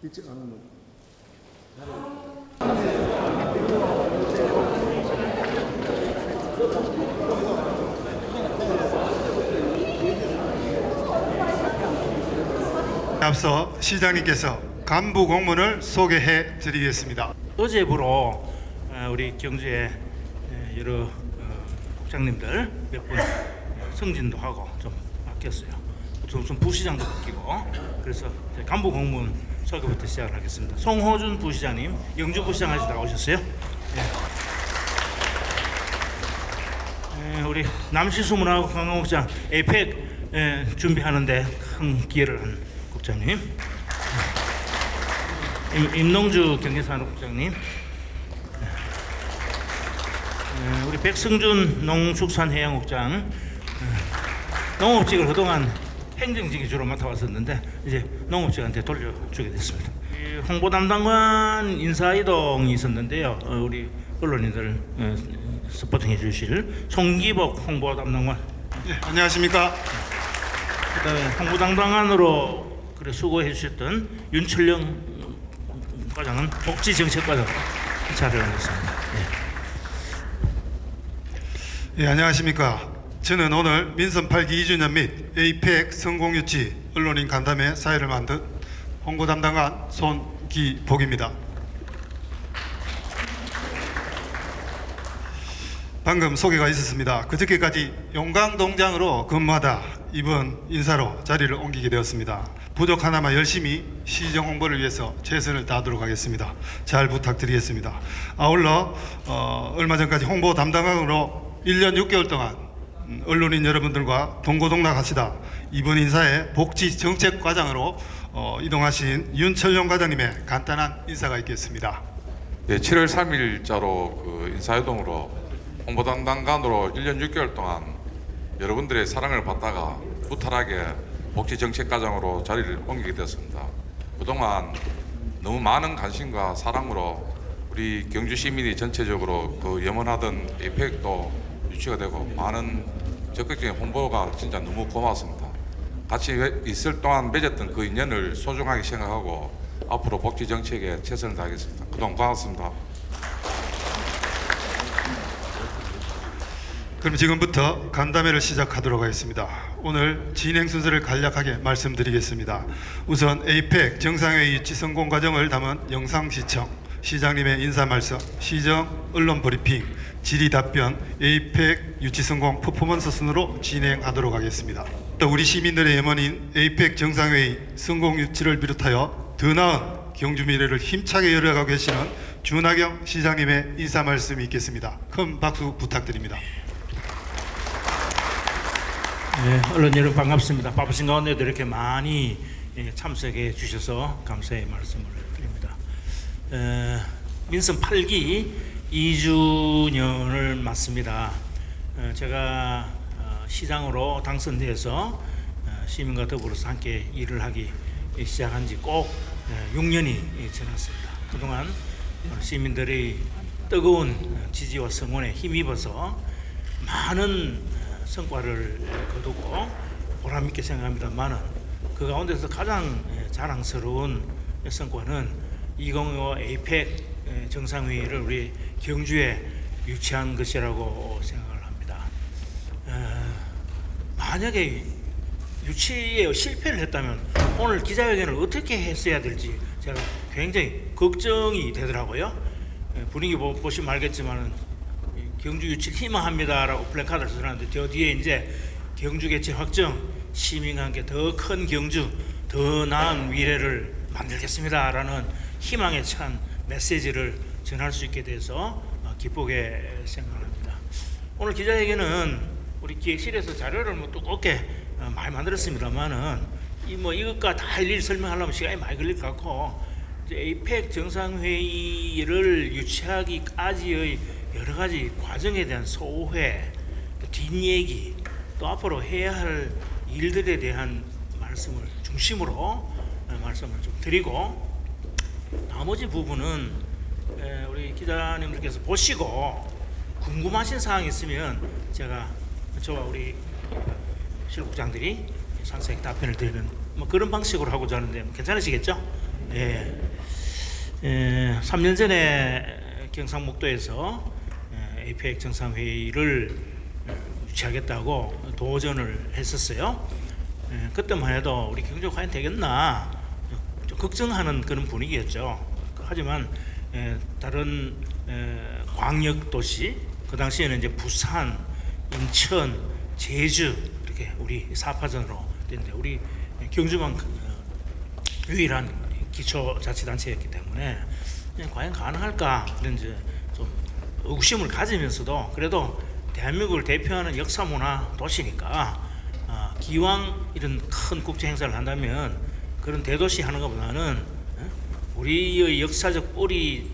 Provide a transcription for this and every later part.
일찍 안 오는. 앞서 시장님께서 간부 공문을 소개해 드리겠습니다. 어제부로 우리 경주의 여러 국장님들 몇 분 승진도 하고 좀 바뀌었어요. 무슨 부시장도 바뀌고, 그래서 간부 공문 소개부터 시작을 하겠습니다. 송호준 부시장님, 영주 부시장 아직 나오셨어요? 우리 남시수 문화부 관광국장 에이펙 준비하는데 큰 기여를 한 국장님, 임농주 경제산업국장님, 우리 백승준 농축산해양국장, 농업직을 그동안 행정직이 주로 맡아왔었는데 이제 농업직한테 돌려주게 됐습니다. 홍보 담당관 인사 이동이 있었는데요. 우리 언론인들 서포팅해 주실 송기복 홍보 담당관. 네, 안녕하십니까? 그다음에 홍보 담당관으로 수고해 주셨던 윤철령 과장은 복지정책과장 자리를 하겠습니다. 예, 안녕하십니까? 저는 오늘 민선 8기 2주년 및 에이펙 성공유치 언론인 간담회 사회를 만든 홍보 담당관 손기복입니다. 방금 소개가 있었습니다. 그저께까지 용강동장으로 근무하다 이번 인사로 자리를 옮기게 되었습니다. 부족 하나만 열심히 시정 홍보를 위해서 최선을 다하도록 하겠습니다. 잘 부탁드리겠습니다. 아울러 얼마 전까지 홍보 담당관으로 1년 6개월 동안 언론인 여러분들과 동고동락하시다 이번 인사에 복지정책과장으로 이동하신 윤철용 과장님의 간단한 인사가 있겠습니다. 네, 7월 3일자로 그 인사이동으로 홍보 담당관으로 1년 6개월 동안 여러분들의 사랑을 받다가 무탈하게 복지정책과장으로 자리를 옮기게 되었습니다. 그동안 너무 많은 관심과 사랑으로 우리 경주 시민이 전체적으로 그 염원하던 에이펙도 유치가 되고 많은 적극적인 홍보가 진짜 너무 고맙습니다. 같이 있을 동안 맺었던 그 인연을 소중하게 생각하고 앞으로 복지정책에 최선을 다하겠습니다. 그동안 고맙습니다. 그럼 지금부터 간담회를 시작하도록 하겠습니다. 오늘 진행 순서를 간략하게 말씀드리겠습니다. 우선 에이펙 정상회의 유치 성공 과정을 담은 영상 시청, 시장님의 인사 말씀, 시정 언론 브리핑, 질의 답변, 에이펙 유치 성공 퍼포먼스 순으로 진행하도록 하겠습니다. 또 우리 시민들의 염원인 에이펙 정상회의 성공 유치를 비롯하여 더 나은 경주 미래를 힘차게 열어가고 계시는 준하경 시장님의 인사 말씀이 있겠습니다. 큰 박수 부탁드립니다. 네, 언론 여러분 반갑습니다. 바쁘신 가운데도 이렇게 많이 참석해 주셔서 감사의 말씀을 드립니다. 민선 8기 2주년을 맞습니다. 제가 시장으로 당선되어서 시민과 더불어서 함께 일을 하기 시작한 지 꼭 6년이 지났습니다. 그동안 시민들의 뜨거운 지지와 성원에 힘입어서 많은 성과를 거두고 보람있게 생각합니다만은 그 가운데서 가장 자랑스러운 성과는 2025 에이펙 정상회의를 우리 경주에 유치한 것이라고 생각을 합니다. 만약에 유치에 실패를 했다면 오늘 기자회견을 어떻게 했어야 될지 제가 굉장히 걱정이 되더라고요. 분위기 보시면 알겠지만은 경주 유치를 희망합니다라고 플래카드를 써놨는데 저 뒤에 이제 경주 개최 확정, 시민과 함께 더 큰 경주, 더 나은 미래를 만들겠습니다라는 희망에 찬 메시지를 전할 수 있게 돼서 기쁘게 생각합니다. 오늘 기자회견은 우리 기획실에서 자료를 두껍게 많이 만들었습니다만은 이것과 다 일일이 설명하려면 시간이 많이 걸릴 것 같고 에이펙 정상회의를 유치하기까지의 여러 가지 과정에 대한 소회, 뒷얘기, 또 앞으로 해야 할 일들에 대한 말씀을 중심으로 말씀을 좀 드리고 나머지 부분은 우리 기자님들께서 보시고 궁금하신 사항이 있으면 저와 우리 실국장들이 상세하게 답변을 드리는 뭐 그런 방식으로 하고자 하는데 괜찮으시겠죠? 예. 3년 전에 경상북도에서 APEC 정상회의를 유치하겠다고 도전을 했었어요. 그때만 해도 우리 경주가 과연 되겠나 좀 걱정하는 그런 분위기였죠. 하지만 다른 광역도시, 그 당시에는 이제 부산, 인천, 제주 이렇게 우리 4파전으로 됐는데 우리 경주만 유일한 기초자치단체였기 때문에 과연 가능할까 이런 이제 좀 의구심을 가지면서도 그래도 대한민국을 대표하는 역사문화 도시니까 기왕 이런 큰 국제 행사를 한다면 그런 대도시 하는 것보다는 우리의 역사적 뿌리,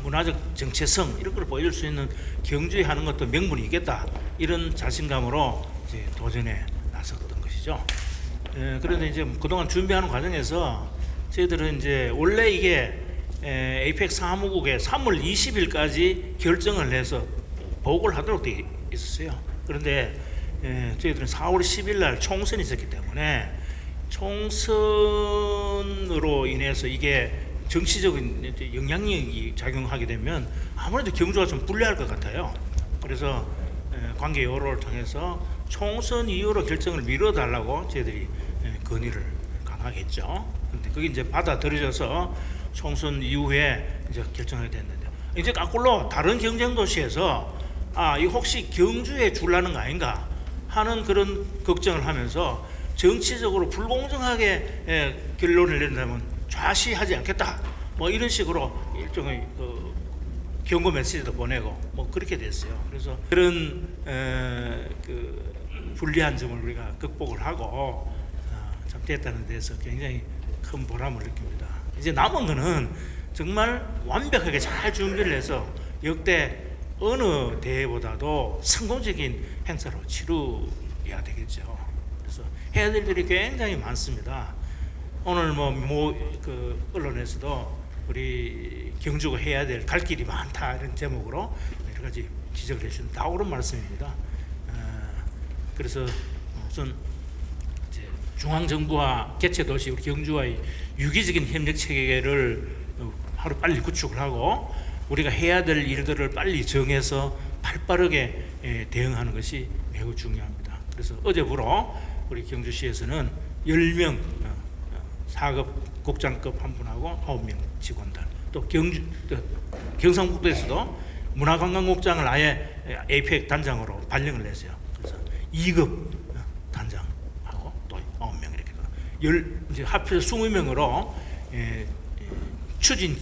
문화적 정체성 이런 걸 보여줄 수 있는 경주에 하는 것도 명분이 있겠다 이런 자신감으로 이제 도전에 나섰던 것이죠. 그런데 이제 그동안 준비하는 과정에서 저희들은 이제 원래 이게 APEC 사무국에 3월 20일까지 결정을 해서 보고를 하도록 되어 있었어요. 그런데 저희들은 4월 10일 날 총선이 있었기 때문에 총선으로 인해서 이게 정치적인 영향력이 작용하게 되면 아무래도 경주가 좀 불리할 것 같아요. 그래서 관계 여론을 통해서 총선 이후로 결정을 미뤄달라고 저희들이 건의를 강하게 했죠. 근데 그게 이제 받아들여져서 총선 이후에 이제 결정하게 됐는데 이제 거꾸로 다른 경쟁 도시에서 이 혹시 경주에 줄라는 거 아닌가 하는 그런 걱정을 하면서 정치적으로 불공정하게 결론을 내린다면 좌시하지 않겠다 뭐 이런 식으로 일종의 경고 메시지도 보내고 뭐 그렇게 됐어요. 그래서 그런 그 불리한 점을 우리가 극복을 하고 참 됐다는 데서 굉장히 큰 보람을 느낍니다. 이제 남은 거는 정말 완벽하게 잘 준비를 해서 역대 어느 대회보다도 성공적인 행사로 치루어야 되겠죠. 그래서 해야 될 일이 굉장히 많습니다. 오늘 그 언론에서도 우리 경주가 해야 될 갈 길이 많다 이런 제목으로 여러 가지 지적을 해주는 다 옳은 말씀입니다. 그래서 우선 이제 중앙정부와 개체도시 우리 경주와의 유기적인 협력 체계를 하루 빨리 구축을 하고 우리가 해야 될 일들을 빨리 정해서 발빠르게 대응하는 것이 매우 중요합니다. 그래서 어제부로 우리 경주시에서는 10명 4급 국장급 한 분하고 9명 직원들 또 경상북도에서도 문화관광국장을 아예 APEC 단장으로 발령을 냈어요. 그래서 2급 단장하고 또 9명 이렇게 이제 합해서 20명으로 추진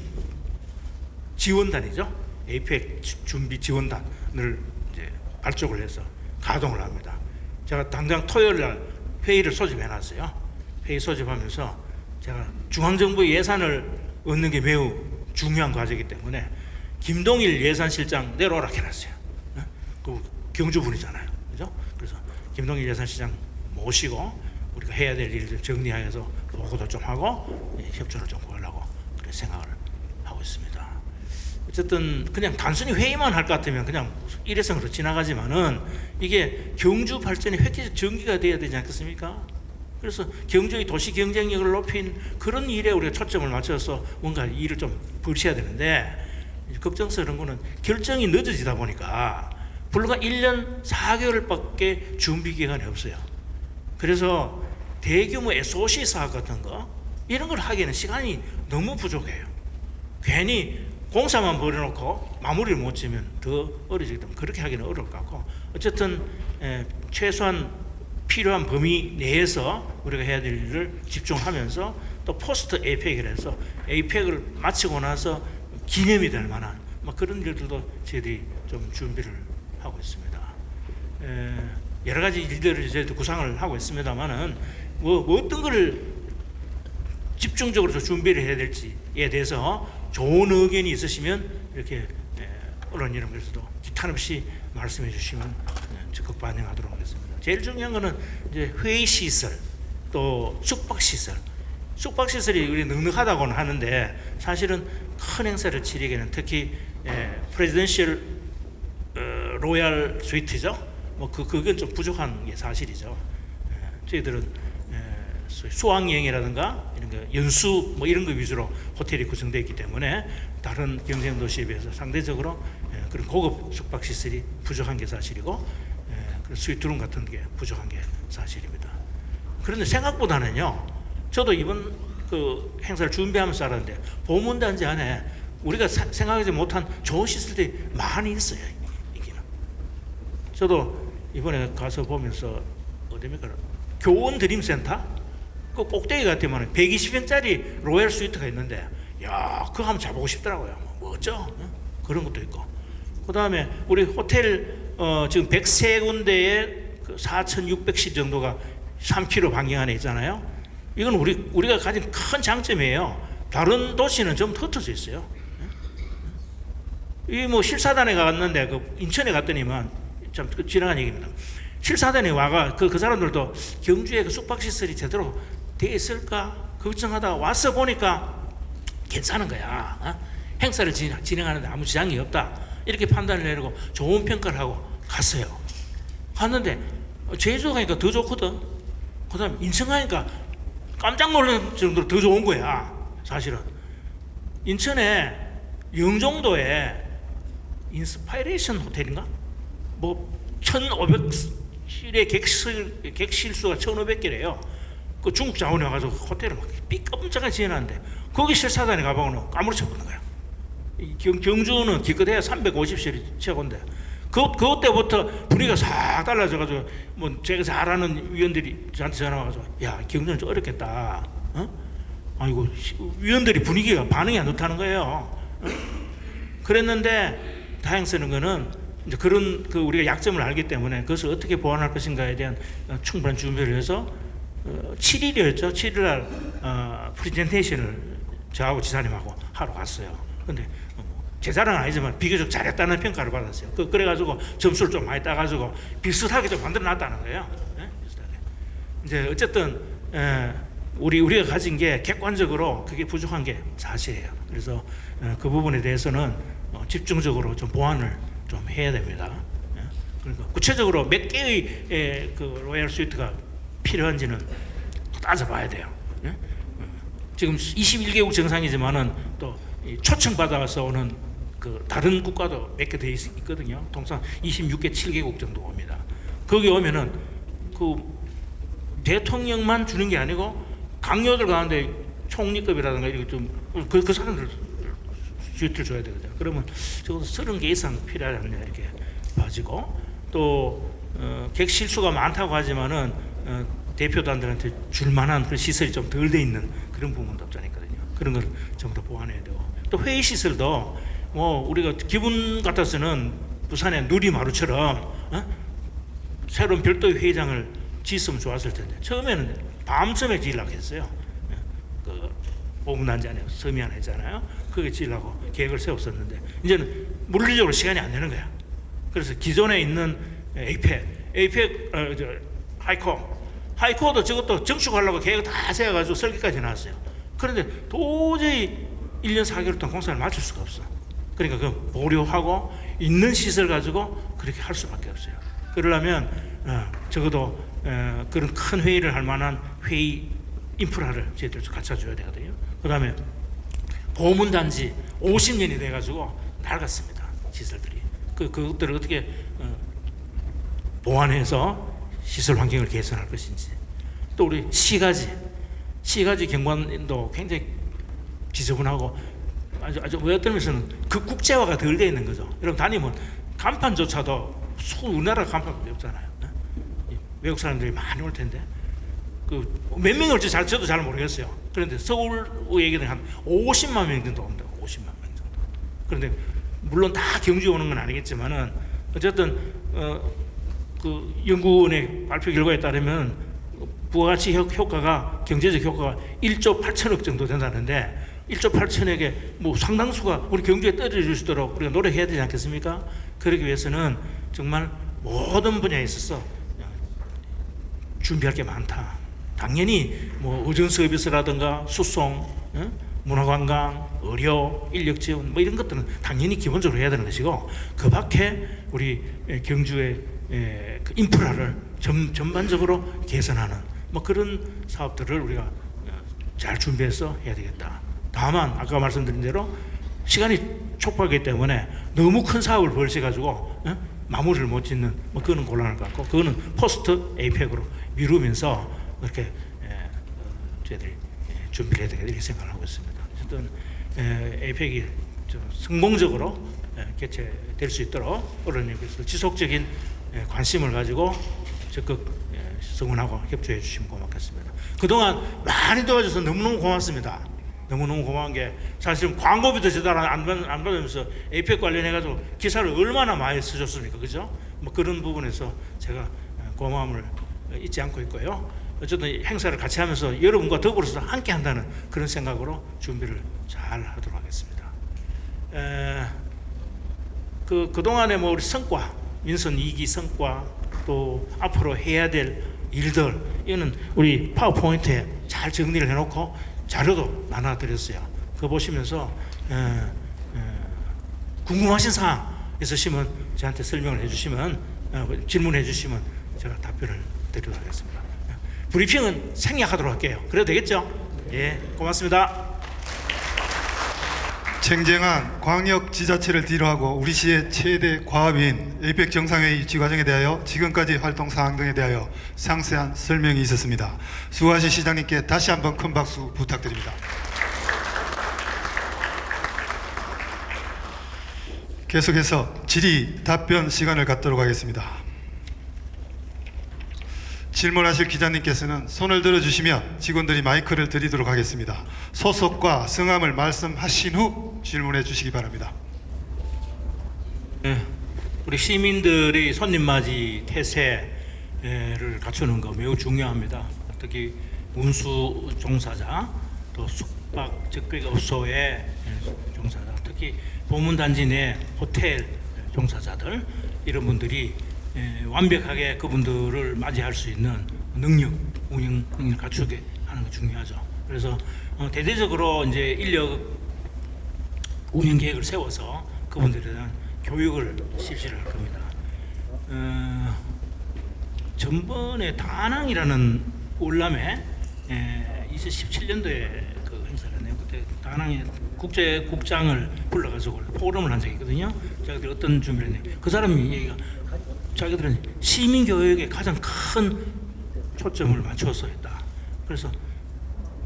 지원단이죠. APEC 준비 지원단을 이제 발족을 해서 가동을 합니다. 제가 당장 토요일 날 회의를 소집해놨어요. 회의 소집하면서 제가 중앙정부 예산을 얻는 게 매우 중요한 과제이기 때문에 김동일 예산실장 내려오라 해놨어요. 그 경주분이잖아요, 그죠? 그래서 김동일 예산실장 모시고 우리가 해야 될 일들 정리하여서 보고도 좀 하고 협조를 좀 구하려고 그렇게 생각을 하고 있습니다. 어쨌든 그냥 단순히 회의만 할 것 같으면 그냥 일회성으로 지나가지만은 이게 경주 발전의 획기적 전기가 돼야 되지 않겠습니까? 그래서 경주의 도시 경쟁력을 높인 그런 일에 우리가 초점을 맞춰서 뭔가 일을 좀 벌쳐야 되는데 걱정스러운 거는 결정이 늦어지다 보니까 불과 1년 4개월밖에 준비 기간이 없어요. 그래서 대규모 SOC 사업 같은 거 이런 걸 하기에는 시간이 너무 부족해요. 괜히 공사만 벌여놓고 마무리를 못 지면 더 어려지기 때문에 그렇게 하기는 어려울 것 같고 어쨌든 최소한 필요한 범위 내에서 우리가 해야 될 일을 집중하면서 또 포스트 APEC이라 해서 APEC을 마치고 나서 기념이 될 만한 그런 일들도 저희들이 좀 준비를 하고 있습니다. 여러 가지 일들을 저희도 구상을 하고 있습니다만은 어떤 걸 집중적으로 준비를 해야 될지에 대해서 좋은 의견이 있으시면 이렇게 언론 이름에서도 기탄 없이 말씀해 주시면 적극 반영하도록 하겠습니다. 제일 중요한 거는 이제 회의 시설 또 숙박 시설. 숙박 시설이 우리 넉넉하다고는 하는데 사실은 큰 행사를 치르기에는 특히 프레지던셜 로얄 스위트죠. 그건 좀 부족한 게 사실이죠. 저희들은 소위 수학여행이라든가 이런 거 연수 뭐 이런 거 위주로 호텔이 구성되어 있기 때문에 다른 경쟁 도시에 비해서 상대적으로 그런 고급 숙박 시설이 부족한 게 사실이고 그런 스위트룸 같은 게 부족한 게 사실입니다. 그런데 생각보다는요. 저도 이번 그 행사를 준비하면서 알았는데 보문단지 안에 우리가 생각하지 못한 좋은 시설들이 많이 있어요. 여기는. 저도 이번에 가서 보면서 어디입니까? 교원 드림센터? 그 꼭대기 같으면 120평짜리 로얄 스위트가 있는데 야 그거 한번 자보고 싶더라고요. 뭐죠? 그런 것도 있고 그 다음에 우리 호텔 지금 103군데에 그 4,600실 정도가 3km 반경 안에 있잖아요. 이건 우리가 가진 큰 장점이에요. 다른 도시는 좀 흩어져 있어요. 이 뭐 실사단에 갔는데 그 인천에 갔더니만 참 지나간 얘기입니다. 실사단에 와가 그 사람들도 경주에 그 숙박시설이 제대로 돼 있을까 걱정하다가 와서 보니까 괜찮은 거야. 행사를 진행하는데 아무 지장이 없다. 이렇게 판단을 내리고 좋은 평가를 하고 갔어요. 갔는데 제주도 가니까 더 좋거든. 그 다음에 인천 가니까 깜짝 놀랄 정도로 더 좋은 거야. 사실은 인천에 영종도에 인스파이레이션 호텔인가? 뭐 1,500실의 객실수가 1,500개래요. 그 중국 자원에 와가지고 호텔을 막 삐끔쩍하게 지어놨는데 거기 실사단에 가보고는 까무러쳐 버는 거야. 경주는 기껏해야 350실이 최고인데 그것 때부터 분위기가 싹 달라져가지고 뭐 제가 잘 아는 위원들이 저한테 전화 와가지고 야 경주는 좀 어렵겠다. 아이고 위원들이 분위기가 반응이 안 좋다는 거예요. 그랬는데 다행스러운 거는 이제 그런 그 우리가 약점을 알기 때문에 그것을 어떻게 보완할 것인가에 대한 충분한 준비를 해서 7일이었죠. 7일 날 프레젠테이션을 저하고 지사님하고 하러 갔어요. 근데 제 자랑은 아니지만 비교적 잘했다는 평가를 받았어요. 그래가지고 점수를 좀 많이 따가지고 비슷하게 좀 만들어놨다는 거예요. 비슷하게. 이제 어쨌든 우리가 가진 게 객관적으로 그게 부족한 게 사실이에요. 그래서 그 부분에 대해서는 집중적으로 좀 보완을 좀 해야 됩니다. 그러니까 구체적으로 몇 개의 그 로얄 스위트가 필요한지는 따져봐야 돼요. 지금 21개국 정상이지만은 또 초청받아서 오는 그 다른 국가도 몇 개 더 있거든요. 통상 26개, 7개국 정도 옵니다. 거기 오면은 그 대통령만 주는 게 아니고 강요들 가운데 총리급이라든가 이렇게 좀 그 사람들 스위트를 줘야 되거든요. 그러면 적어도 30개 이상 필요하지 않냐 이렇게 봐지고 또 객실 수가 많다고 하지만은 대표단들한테 줄 만한 그런 시설이 좀 덜 돼 있는 그런 부분도 없지 않 있거든요. 그런 걸 전부 다 보완해야 되고 또 회의 시설도 뭐 우리가 기분 같아서는 부산의 누리마루처럼 새로운 별도의 회의장을 지었으면 좋았을 텐데 처음에는 밤섬에 지으려고 했어요. 그 보문단지 안에 섬이 하나 있잖아요. 그게 지으려고 계획을 세웠었는데 이제는 물리적으로 시간이 안 되는 거야. 그래서 기존에 있는 에이펙 하이코도 저것도 증축하려고 계획을 다 세워가지고 설계까지 나왔어요. 그런데 도저히 1년 4개월 동안 공사를 마칠 수가 없어. 그러니까 그 보류하고 있는 시설 가지고 그렇게 할 수밖에 없어요. 그러려면 적어도 그런 큰 회의를 할 만한 회의 인프라를 저희들 갖춰줘야 되거든요. 그 다음에 보문단지 50년이 돼가지고 낡았습니다. 시설들이. 그것들을 어떻게 보완해서 시설 환경을 개선할 것인지. 또 우리 시가지 경관도 굉장히 지저분하고 아주 어떤 면에서는 그 국제화가 덜 돼 있는 거죠. 여러분 다니면 간판조차도 우리나라 간판이 없잖아요. 외국 사람들이 많이 올 텐데 그 몇 명이 올지 저도 잘 모르겠어요. 그런데 서울 얘기는 한 50만 명 정도 온다고. 50만 명 정도. 그런데 물론 다 경주에 오는 건 아니겠지만은 어쨌든 그 연구원의 발표 결과에 따르면 부가가치 효과가 경제적 효과가 1조 8천억 정도 된다는데 1조 8천억에 뭐 상당수가 우리 경주에 떨어질 수 있도록 우리가 노력해야 되지 않겠습니까? 그러기 위해서는 정말 모든 분야에 있어서 준비할 게 많다. 당연히 뭐 의전 서비스라든가 수송, 문화관광, 의료, 인력 지원 뭐 이런 것들은 당연히 기본적으로 해야 되는 것이고 그 밖에 우리 경주의 그 인프라를 전반적으로 개선하는 뭐 그런 사업들을 우리가 잘 준비해서 해야 되겠다. 다만 아까 말씀드린 대로 시간이 촉박하기 때문에 너무 큰 사업을 벌여가지고 마무리를 못 짓는 뭐 그거는 곤란할 것 같고, 그거는 포스트 에이펙으로 미루면서 이렇게 저희들이 준비를 해야 되겠다 이렇게 생각을 하고 있습니다. 어쨌든 에이펙이 좀 성공적으로 개최될 수 있도록 언론님께서 지속적인 관심을 가지고 적극 성원하고 협조해 주시면 고맙겠습니다. 그동안 많이 도와줘서 너무너무 고맙습니다. 너무너무 고마운 게 사실 광고비도 제대로 안 받으면서 에이펙 관련해가지고 기사를 얼마나 많이 쓰셨습니까? 그죠? 뭐 그런 부분에서 제가 고마움을 잊지 않고 있고요. 어쨌든 행사를 같이 하면서 여러분과 더불어서 함께 한다는 그런 생각으로 준비를 잘 하도록 하겠습니다. 그동안에 뭐 우리 성과, 민선 2기 성과, 또 앞으로 해야 될 일들, 이거는 우리 파워포인트에 잘 정리를 해놓고 자료도 나눠드렸어요. 그거 보시면서 궁금하신 사항 있으시면 저한테 설명을 해주시면, 질문해 주시면 제가 답변을 드리도록 하겠습니다. 브리핑은 생략하도록 할게요. 그래도 되겠죠? 예, 고맙습니다. 쟁쟁한 광역 지자체를 뒤로하고 우리 시의 최대 과업인 에이펙 정상회의 유치 과정에 대하여 지금까지 활동 사항 등에 대하여 상세한 설명이 있었습니다. 수고하신 시장님께 다시 한번 큰 박수 부탁드립니다. 계속해서 질의 답변 시간을 갖도록 하겠습니다. 질문하실 기자님께서는 손을 들어주시면 직원들이 마이크를 드리도록 하겠습니다. 소속과 성함을 말씀하신 후 질문해 주시기 바랍니다. 우리 시민들의 손님 맞이 태세를 갖추는 거 매우 중요합니다. 특히 운수 종사자, 또 숙박 적백업소의 종사자, 특히 보문단지 내 호텔 종사자들, 이런 분들이 완벽하게 그분들을 맞이할 수 있는 능력, 운영 능력 갖추게 하는 게 중요하죠. 그래서 대대적으로 이제 인력 운영 계획을 세워서 그분들에 대한 교육을 실시를 할 겁니다. 전번에 다낭이라는 월남에 2017년도에 그 행사를 했네요. 그때 다낭에 국제국장을 불러가지고 포럼을 한 적이 있거든요. 자기들이 어떤 준비를 했냐면 그 사람이 얘기가, 자기들은 시민교육에 가장 큰 초점을 맞춰서 했다. 그래서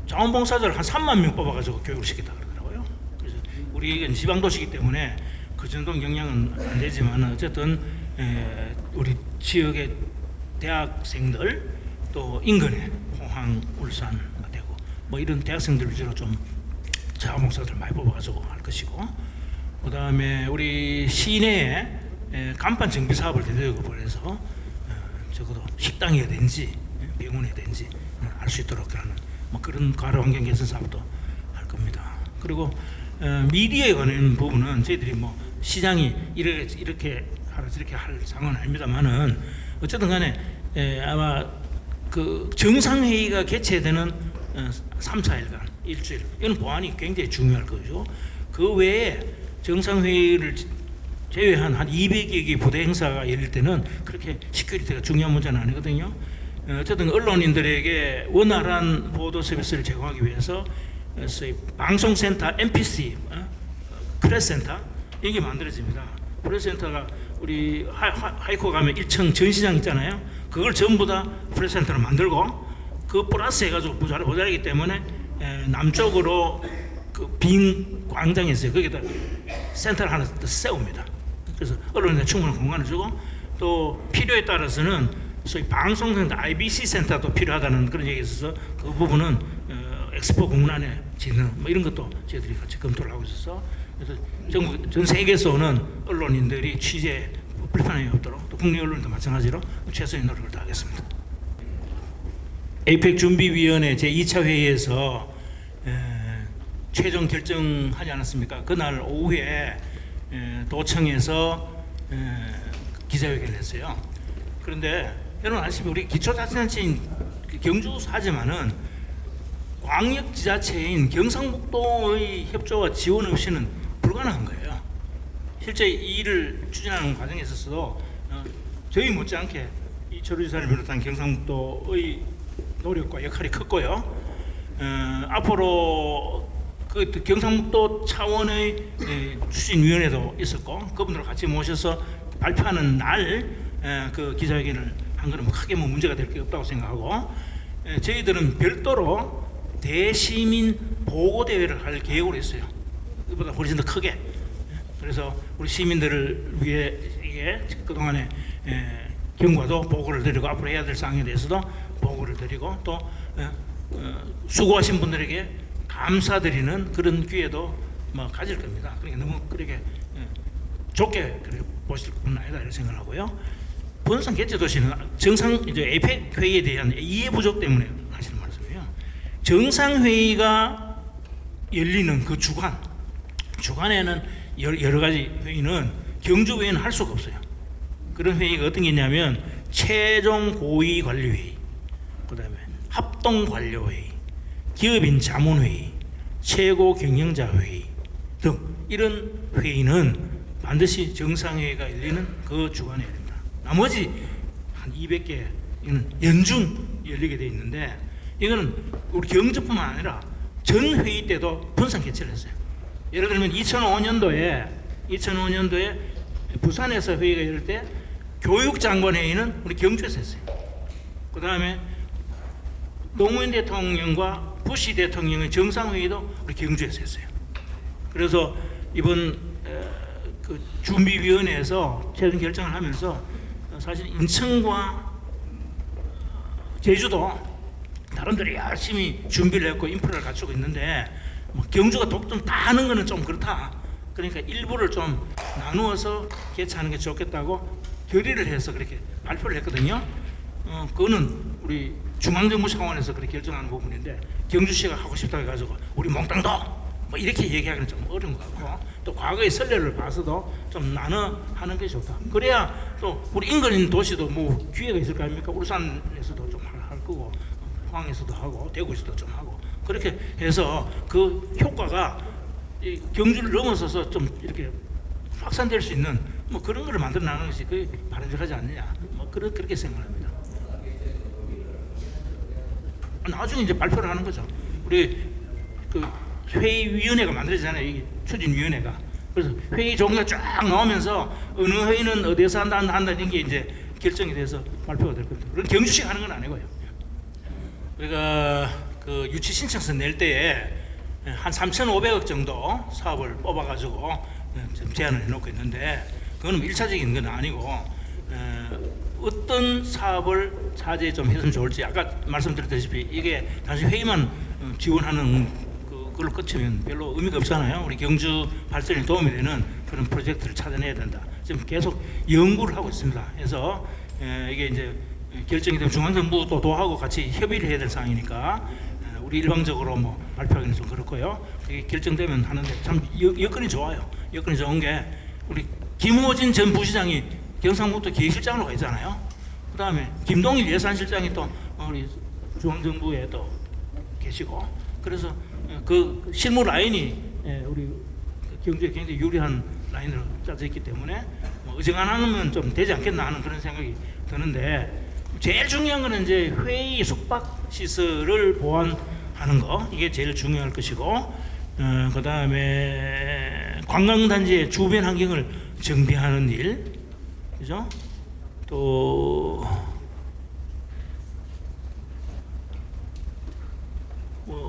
자원봉사자를 한 3만 명 뽑아가지고 교육을 시켰다 그러더라고요. 그래서 우리가 지방도시이기 때문에 그 정도 영향은 안 되지만 어쨌든 우리 지역의 대학생들, 또 인근에 포항, 울산, 대구 뭐 이런 대학생들 위주로 좀 자원봉사자를 많이 뽑아가지고 할 것이고, 그 다음에 우리 시내에 간판 정비 사업을 대대적으로 벌여서 적어도 식당이든지 병원이든지 알 수 있도록 하는 뭐 그런 가로 환경 개선 사업도 할 겁니다. 그리고 미디어에 관한 부분은 저희들이 뭐 시장이 이렇게 하라 저렇게 할 상황은 아닙니다만은 어쨌든 간에 아마 그 정상회의가 개최되는 3, 4일간 일주일, 이건 보안이 굉장히 중요할 거죠. 그 외에 정상회의를 제외한 한 200여 개 부대 행사가 열릴 때는 그렇게 시큐리티가 중요한 문제는 아니거든요. 어쨌든 언론인들에게 원활한 보도 서비스를 제공하기 위해서 소위 방송센터 MPC, 프레스센터 이게 만들어집니다. 프레스센터가 우리 하이코 가면 1층 전시장 있잖아요. 그걸 전부 다 프레스센터로 만들고 그 플러스 해가지고 모자라기 때문에 남쪽으로 그 빈 광장이 있어요. 거기다 센터를 하나 세웁니다. 그래서 언론에 충분한 공간을 주고, 또 필요에 따라서는 소위 방송센터 IBC 센터도 필요하다는 그런 얘기가 있어서 그 부분은 엑스포 공란에 짓는 뭐 이런 것도 저희들이 같이 검토를 하고 있어서, 그래서 전 세계에서 오는 언론인들이 취재 불편함이 없도록, 또 국내 언론도 마찬가지로 최선의 노력을 다하겠습니다. 에이펙 준비위원회 제2차 회의에서 최종 결정하지 않았습니까? 그날 오후에 도청에서 기자회견을 했어요. 그런데 여러분 아시다시피 우리 기초자치단체인 경주사지만은 광역지자체인 경상북도의 협조와 지원 없이는 불가능한 거예요. 실제 이 일을 추진하는 과정에 있어서도 저희 못지않게 이철우 지사를 비롯한 경상북도의 노력과 역할이 컸고요. 앞으로 그 경상북도 차원의 추진위원회도 있었고 그분들 같이 모셔서 발표하는 날 그 기자회견을 한 거는 뭐 크게 뭐 문제가 될 게 없다고 생각하고 저희들은 별도로 대시민 보고 대회를 할 계획으로 있어요. 이보다 훨씬 더 크게. 그래서 우리 시민들을 위해 이게 그동안에 경과도 보고를 드리고 앞으로 해야 될 사항에 대해서도 보고를 드리고 또 수고하신 분들에게 감사드리는 그런 기회도 뭐 가질 겁니다. 그러니까 너무 그렇게 좋게 그렇게 보실 건 아니다 이런 생각하고요. 본산 개최도시는 정상 이제 에이펙 회의에 대한 이해 부족 때문에 하시는 말씀이에요. 정상 회의가 열리는 그 주간에는 여러 가지 회의는 경주 회의는 할 수가 없어요. 그런 회의가 어떤 게 있냐면 최종 고위 관리 회의, 그다음에 합동 관료 회의, 기업인 자문 회의, 최고 경영자 회의 등 이런 회의는 반드시 정상회의가 열리는 그 주간에 열립니다. 나머지 한 200개 이는 연중 열리게 돼 있는데 이거는 우리 경주뿐만 아니라 전 회의 때도 분산 개최를 했어요. 예를 들면 2005년도에 부산에서 회의가 열릴 때 교육장관 회의는 우리 경주에서 했어요. 그 다음에 노무현 대통령과 부시 대통령의 정상회의도 우리 경주에서 했어요. 그래서 이번 그 준비위원회에서 최종 결정을 하면서 사실 인천과 제주도 다른 데로 열심히 준비를 했고 인프라를 갖추고 있는데 뭐 경주가 독점 다 하는 거는 좀 그렇다. 그러니까 일부를 좀 나누어서 개최하는 게 좋겠다고 결의를 해서 그렇게 발표를 했거든요. 그거는 우리 중앙정부 차원에서 그렇게 결정하는 부분인데 경주시가 하고 싶다 해가지고 우리 몽땅도 뭐 이렇게 얘기하기는 좀 어려운 것 같고 또 과거의 선례를 봐서도 좀 나눠 하는 게 좋다. 그래야 또 우리 인근인 도시도 뭐 기회가 있을 거 아닙니까? 울산에서도 좀 할 거고 포항에서도 하고 대구에서도 좀 하고 그렇게 해서 그 효과가 이 경주를 넘어서서 좀 이렇게 확산될 수 있는 뭐 그런 거를 만들어 나가는 것이 그게 바람직하지 않느냐 뭐 그렇게 생각합니다. 나중에 이제 발표를 하는 거죠. 우리 그 회의위원회가 만들어지잖아요. 이 추진위원회가. 그래서 회의 종류가 쫙 나오면서 어느 회의는 어디에서 한다 이런 게 이제 결정이 돼서 발표가 될 겁니다. 그건 경주시가 하는 건 아니고요. 우리가 그 유치 신청서 낼 때에 한 3,500억 정도 사업을 뽑아가지고 지금 제안을 해놓고 있는데 그거는 1차적인 건 아니고 어떤 사업을 차지에 좀 했으면 좋을지 아까 말씀드렸다시피 이게 단순히 회의만 지원하는 그걸로 끝이면 별로 의미가 없잖아요. 우리 경주 발전에 도움이 되는 그런 프로젝트를 찾아내야 된다. 지금 계속 연구를 하고 있습니다. 그래서 이게 이제 결정이 되면 중앙정부도 도하고 같이 협의를 해야 될 사항이니까 우리 일방적으로 뭐 발표하기는 좀 그렇고요. 그게 결정되면 하는데 참 여건이 좋아요. 여건이 좋은 게 우리 김호진 전 부시장이 경상북도 기획실장으로 가 있잖아요. 그 다음에 김동일 예산실장이 또 우리 중앙정부에 또 계시고 그래서 그 실무 라인이 우리 경주에 굉장히 유리한 라인으로 짜져 있기 때문에 뭐 어지간하면 좀 되지 않겠나 하는 그런 생각이 드는데 제일 중요한 거는 이제 회의 숙박 시설을 보완하는 거 이게 제일 중요할 것이고 그 다음에 관광단지의 주변 환경을 정비하는 일, 그죠? 또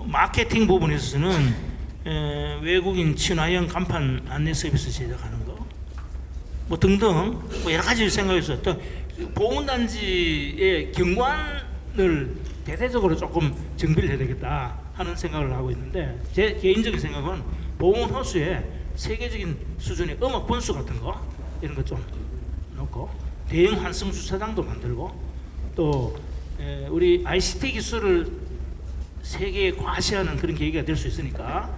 마케팅 부분에 있어서는 외국인 친화형 간판 안내 서비스 제작하는 거, 뭐 등등 뭐 여러 가지 생각해서 또 보문단지의 경관을 대대적으로 조금 정비를 해야 되겠다 하는 생각을 하고 있는데 제 개인적인 생각은 보문호수에 세계적인 수준의 음악 분수 같은 거 이런 거 좀 넣고 대형 환승 주차장도 만들고 또 우리 ICT 기술을 세계에 과시하는 그런 계기가 될 수 있으니까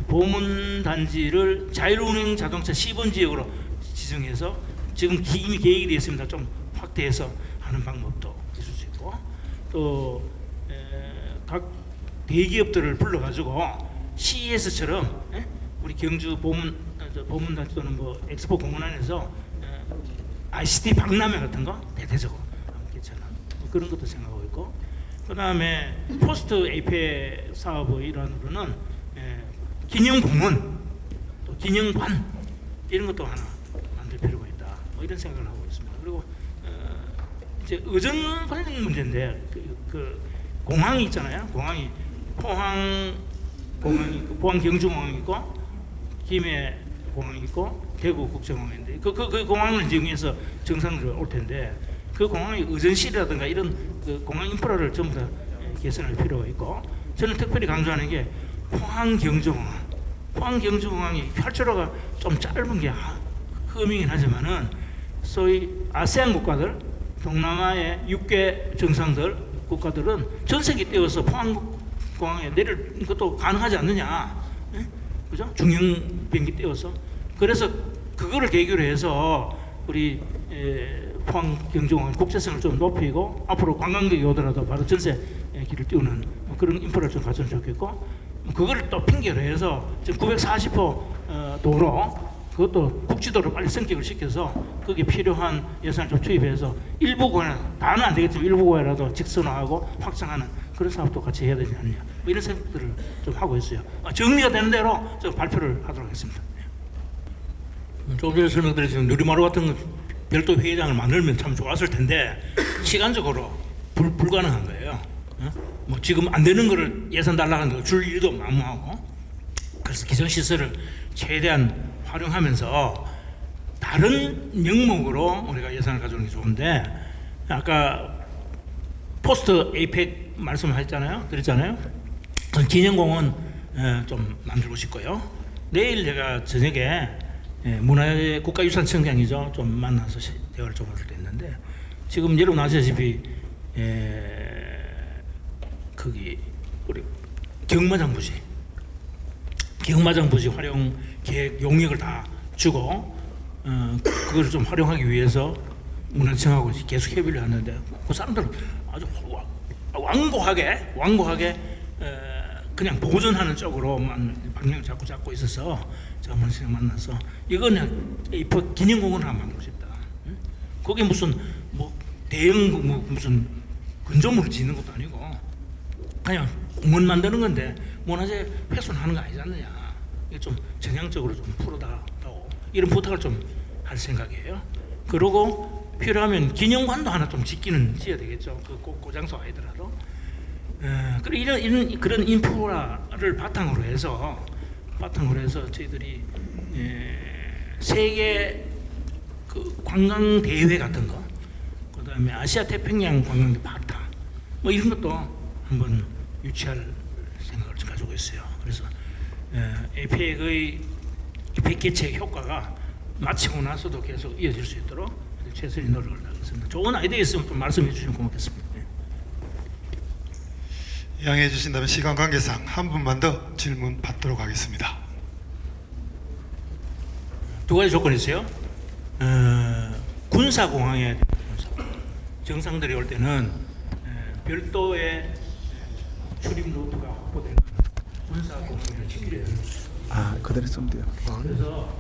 보문단지를 자율운행 자동차 10번 지역으로 지정해서 지금 이미 계획이 되어 있습니다. 좀 확대해서 하는 방법도 있을 수 있고 또 각 대기업들을 불러가지고 CES처럼 우리 경주 보문단지 또는 뭐 엑스포 공원 안에서 ICT 박람회 같은 거 대대적으로 하면 괜찮아. 뭐 그런 것도 생각하고 있고 그다음에 포스트 에이펙 사업의 일환으로는 기념공원, 또 기념관 이런 것도 하나 만들 필요가 있다. 뭐 이런 생각을 하고 있습니다. 그리고 이제 의전 관련 문제인데 그 공항이 있잖아요. 공항이 포항 공항이 있고, 포항 경주공항이 있고, 김해 공항이 있고, 대구 국제공항인데 그 공항을 이용해서 정상으로 올 텐데 그 공항의 의전실이라든가 이런 그 공항 인프라를 전부 다 개선할 필요가 있고, 저는 특별히 강조하는 게 포항 경주공항. 포항 경주공항이 활주로가 좀 짧은 게 흠이긴 하지만은 소위 아세안 국가들, 동남아의 6개 정상들 국가들은 전세기 띄워서 포항공항에 내릴 것도 가능하지 않느냐, 예? 그죠? 중형 비행기 띄워서. 그래서 그거를 계기로 해서 우리 포항 경주공항 국제성을 좀 높이고 앞으로 관광객이 오더라도 바로 전세 길을 띄우는 그런 인프라를 좀 갖추면 좋겠고, 그거를 또 핑계로 해서 지금 940호 도로, 그것도 국지도로 빨리 성격을 시켜서 거기에 필요한 예산을 좀 투입해서 일부 구간, 다는 안 되겠지만 일부 구간이라도 직선화하고 확장하는 그런 사업도 같이 해야 되지 않느냐, 뭐 이런 생각들을 좀 하고 있어요. 정리가 되는 대로 좀 발표를 하도록 하겠습니다. 조금 전에 설명드렸지만 누리마루 같은 별도 회의장을 만들면 참 좋았을 텐데 시간적으로 불가능한 거예요. 뭐 지금 안 되는 거를 예산 달라고 하는 거 줄 일도 만무하고, 그래서 기존 시설을 최대한 활용하면서 다른 명목으로 우리가 예산을 가져오는 게 좋은데, 아까 포스트 에이펙 말씀하셨잖아요, 드렸잖아요. 기념공원 좀 만들고 싶고요. 내일 제가 저녁에 문화의 국가유산청장이죠, 좀 만나서 대화를 좀 할 때 있는데, 지금 여러분 아시다시피 거기 우리 경마장 부지 활용 계획 용역을 다 주고 그걸 좀 활용하기 위해서 문화청하고 계속 협의를 하는데, 그 사람들은 아주 완고하게 그냥 보존하는 쪽으로만 방향을 잡고 있어서 제가 문화청 만나서 이거는 기념공원 하나 만들고 싶다. 거기 무슨 뭐 대형 무슨 건조물을 짓는 것도 아니고 그냥 공원 만드는 건데 문화재 훼손하는 거 아니지 않느냐. 이게 좀 전향적으로 좀 풀어달라고 이런 부탁을 좀 할 생각이에요. 그러고 필요하면 기념관도 하나 좀 지어야 되겠죠. 그 고장소 아니더라도. 그리고 이런 그런 인프라를 바탕으로 해서 저희들이 세계 그 관광 대회 같은 거, 그다음에 아시아 태평양 관광 바타 뭐 이런 것도 한번 유치할 생각을 가지고 있어요. 그래서 에이펙의 개최 효과가 마치고 나서도 계속 이어질 수 있도록 최선의 노력을 하겠습니다. 좋은 아이디어 있으면 좀 말씀해 주시면 고맙겠습니다. 양해해 주신다면 시간 관계상 한 분만 더 질문 받도록 하겠습니다. 두 가지 조건이 있어요. 군사공항에 정상들이 올 때는 별도의 출입 루트가 확보되는 군사공항을 지키려 해요. 그대로 쓰면 돼요. 그래서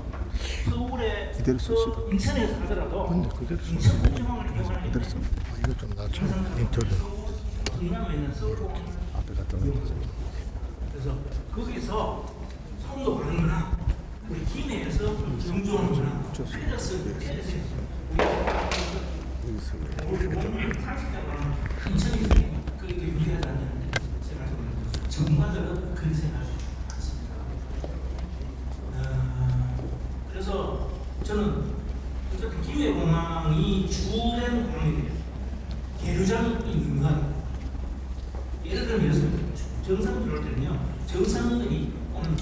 서울에 이대로 쓰시고. 인천에서 하더라도 그대로 쓰면 인천 공항을 이용하는 그대로 쓰면 돼요. 이거 좀 낮춰. 인터뷰 성남에 있는 서울공항, 앞에 갔다 오면 그래서 거기서 송도 가는구나, 우리 김해에서 경주 오는구나, 플러스 인천이 그게 유리하지 않냐는데 제가 전문가들은 그런 생각을 많습니다. 그래서 저는 어쨌든 김해공항이 주된 공항이에요. 계류장이 있는 건 예를 들면 정상들이 올 때는요, 정상들이 오는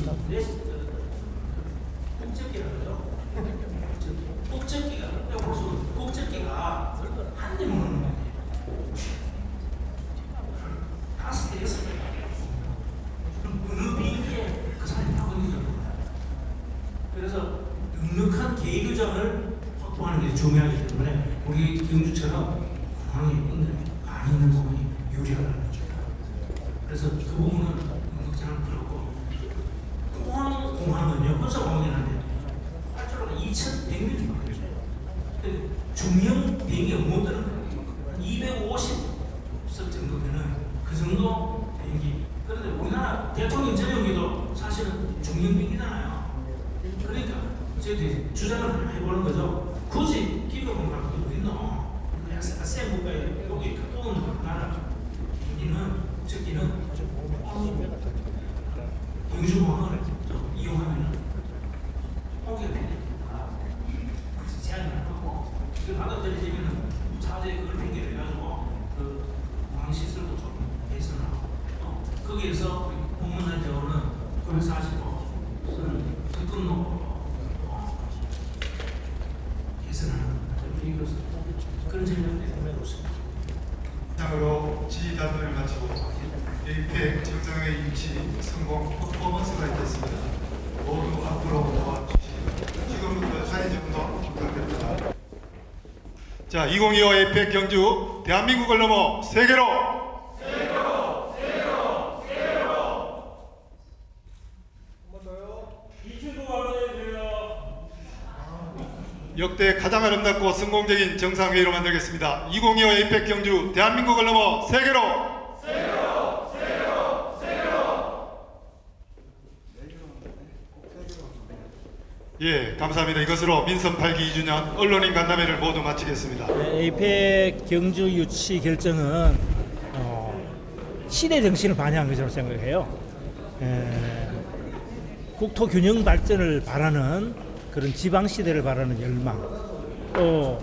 국적기라고요. 국적기가 한 대만 오는 거예요. 5대 6대. 그럼 어느 비행기에 그 사람이 타고 있는지 몰라요. 그래서 넉넉한 계류장을 확보하는 게 중요하기 때문에 우리 경주처럼 공항에 많이 있는 부분이 유리하다는 거죠. 그래서 그 부분은 걱정을 들었고, 공항은요, 군사공항이긴 한데 활주로가 2,100m 정도 중형 비행기가 못 드는 거예요. 250석 정도면은 그 정도 비행기. 그런데 우리나라 대통령 전용기도 사실은 중형비행기잖아요. 그러니까 저희들이 주장을 해보는 거죠. 굳이 기업공간 그것도 있노. 아세안 국가에 여기 가까운 나라 비행기는 적기는 경주공항을 이용하면 오게 됩니다. 그래서 제한을 하고 그 받아들이면 차제 그걸 핑계를 해가지고 그 공항 시설도 조금 개선하고 거기에서 공문한 경우는 945 특근로 개선하는 그런 전략을 내놓고 있습니다. 이상으로 지휘단을 마치고 에이펙 정상회의 유치 성공 퍼포먼스가 있겠습니다. 모두 앞으로 나와주시기 지금부터 자리 정도 부탁드립니다. 자, 2025 에이펙 경주 대한민국을 넘어 세계로 역대 가장 아름답고 성공적인 정상회의로 만들겠습니다. 2025 에이펙 경주 대한민국을 넘어 세계로 예, 감사합니다. 이것으로 민선 8기 2주년 언론인 간담회를 모두 마치겠습니다. 에이펙 경주 유치 결정은 시대 정신을 반영한 것이라고 생각해요. 국토 균형 발전을 바라는 그런 지방 시대를 바라는 열망, 또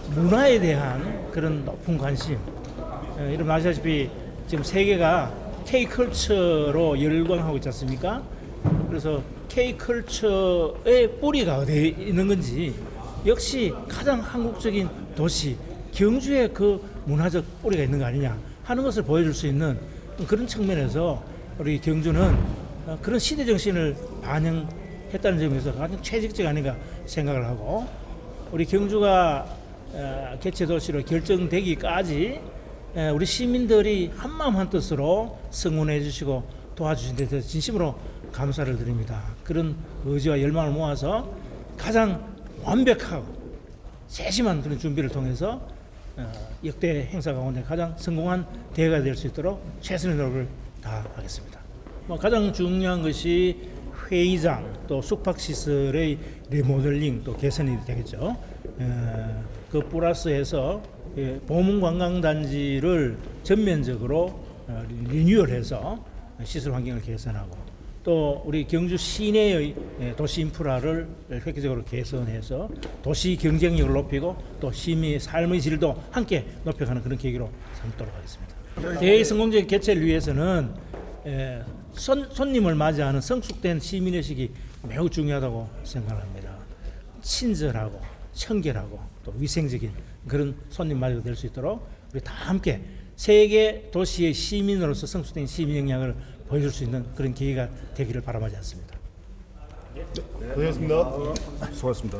문화에 대한 그런 높은 관심. 여러분 아시다시피 지금 세계가 K컬처로 열광하고 있지 않습니까? 그래서 K컬처의 뿌리가 어디에 있는 건지 역시 가장 한국적인 도시 경주에 그 문화적 뿌리가 있는 거 아니냐 하는 것을 보여줄 수 있는 그런 측면에서 우리 경주는 그런 시대 정신을 반영했다는 점에서 가장 최적적 아닌가 생각을 하고, 우리 경주가 개최 도시로 결정되기까지 우리 시민들이 한마음 한뜻으로 성원해 주시고 도와주신 데 대해서 진심으로 감사를 드립니다. 그런 의지와 열망을 모아서 가장 완벽하고 세심한 그런 준비를 통해서 역대 행사 가운데 가장 성공한 대회가 될 수 있도록 최선의 노력을 다하겠습니다. 가장 중요한 것이 회의장 또 숙박시설의 리모델링 또 개선이 되겠죠. 그 플러스해서 보문관광단지를 전면적으로 리뉴얼해서 시설 환경을 개선하고, 또 우리 경주 시내의 도시 인프라를 획기적으로 개선해서 도시 경쟁력을 높이고 또 시민의 삶의 질도 함께 높여가는 그런 계기로 삼도록 하겠습니다. 대회 성공적 개최를 위해서는 손님을 맞이하는 성숙된 시민의식이 매우 중요하다고 생각합니다. 친절하고 청결하고 또 위생적인 그런 손님 맞이가 될 수 있도록 우리 다 함께 세계 도시의 시민으로서 성숙된 시민 역량을 보여줄 수 있는 그런 기회가 되기를 바라마지 않습니다. 고맙습니다. 수고하셨습니다.